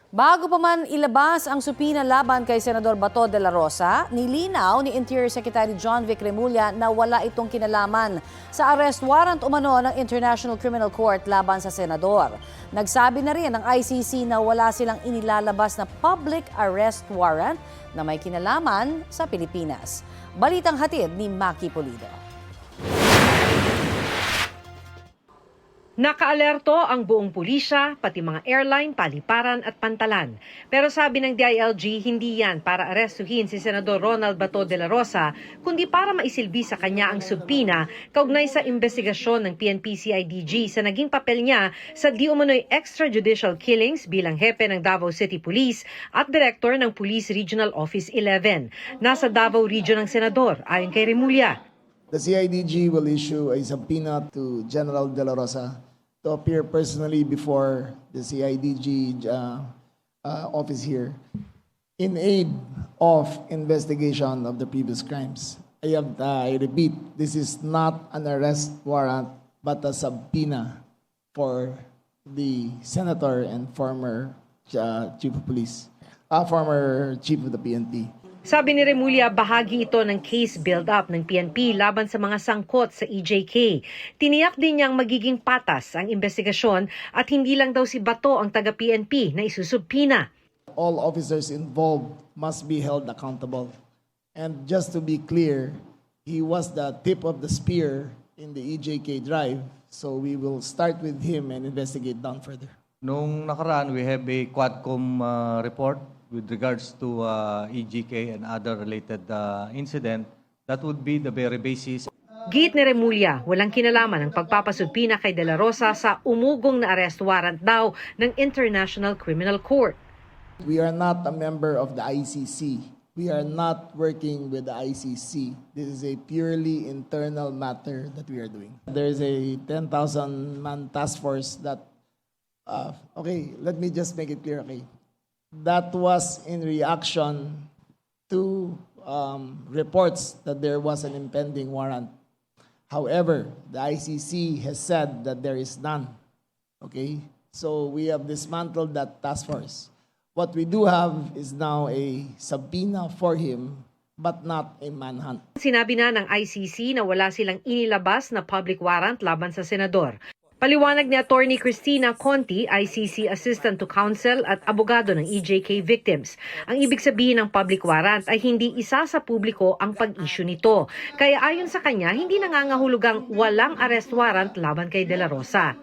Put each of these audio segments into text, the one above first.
Bago pa man ilabas ang supina laban kay Senador Bato de la Rosa, nilinaw ni Interior Secretary John Vic Remulla na wala itong kinalaman sa arrest warrant umano ng International Criminal Court laban sa senador. Nagsabi na rin ng ICC na wala silang inilalabas na public arrest warrant na may kinalaman sa Pilipinas. Balitang hatid ni Maki Pulido. Nakaalerto ang buong pulisya, pati mga airline, paliparan at pantalan. Pero sabi ng DILG, hindi yan para arestuhin si Senador Ronald Bato de la Rosa, kundi para maisilbi sa kanya ang subpina kaugnay sa investigasyon ng PNP-CIDG sa naging papel niya sa di umano'y extrajudicial killings bilang hepe ng Davao City Police at Director ng Police Regional Office 11. Nasa Davao Region ang senador, ayon kay Remulla. The CIDG will issue a subpoena to General De La Rosa to appear personally before the CIDG office here in aid of investigation of the previous crimes. I repeat, this is not an arrest warrant but a subpoena for the senator and former chief of police, former chief of the PNP. Sabi ni Remulla, bahagi ito ng case build-up ng PNP laban sa mga sangkot sa EJK. Tiniyak din niyang magiging patas ang investigasyon at hindi lang daw si Bato ang taga-PNP na isusubpina. All officers involved must be held accountable. And just to be clear, he was the tip of the spear in the EJK drive, so we will start with him and investigate down further. Nung nakaraan, we have a Quadcom report with regards to EJK and other related incident. That would be the very basis. Git ni Remulla, walang kinalaman ang pagpapasubpina kay De La Rosa sa umugong na arrest warrant daw ng International Criminal Court. We are not a member of the ICC. We are not working with the ICC. This is a purely internal matter that we are doing. There is a 10,000-man task force that, okay, let me just make it clear, okay. That was in reaction to reports that there was an impending warrant. However, the ICC has said that there is none. Okay? So we have dismantled that task force. What we do have is now a subpoena for him, but not a manhunt. Sinabi na ng ICC na wala silang inilabas na public warrant laban sa senador. Paliwanag ni Attorney Cristina Conti, ICC Assistant to Counsel at abogado ng EJK victims. Ang ibig sabihin ng public warrant ay hindi isa sa publiko ang pag-issue nito. Kaya ayon sa kanya, hindi nangangahulugang walang arrest warrant laban kay De La Rosa.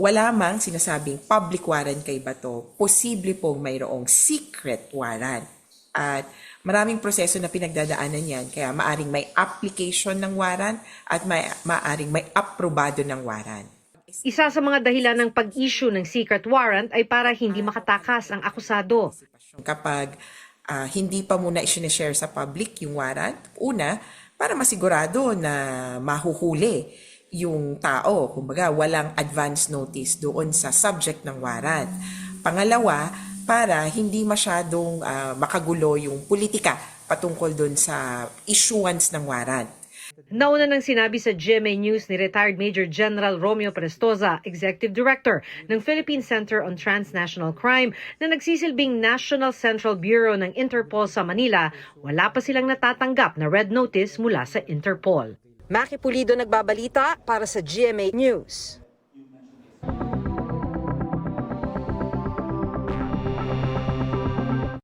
Wala mang sinasabing public warrant kay Bato, posible pong mayroong secret warrant. At maraming proseso na pinagdadaanan yan, kaya maaring may application ng warrant at maaring may aprobado ng warrant. Isa sa mga dahilan ng pag-issue ng secret warrant ay para hindi makatakas ang akusado. Kapag hindi pa muna i-share sa public yung warrant, una, para masigurado na mahuhuli yung tao. Kumbaga, walang advance notice doon sa subject ng warrant. Pangalawa, para hindi masyadong makagulo yung politika patungkol doon sa issuance ng warrant. Nauna nang sinabi sa GMA News ni retired Major General Romeo Prestoza, Executive Director ng Philippine Center on Transnational Crime, na nagsisilbing National Central Bureau ng Interpol sa Manila, wala pa silang natatanggap na red notice mula sa Interpol. Maki Pulido nagbabalita para sa GMA News.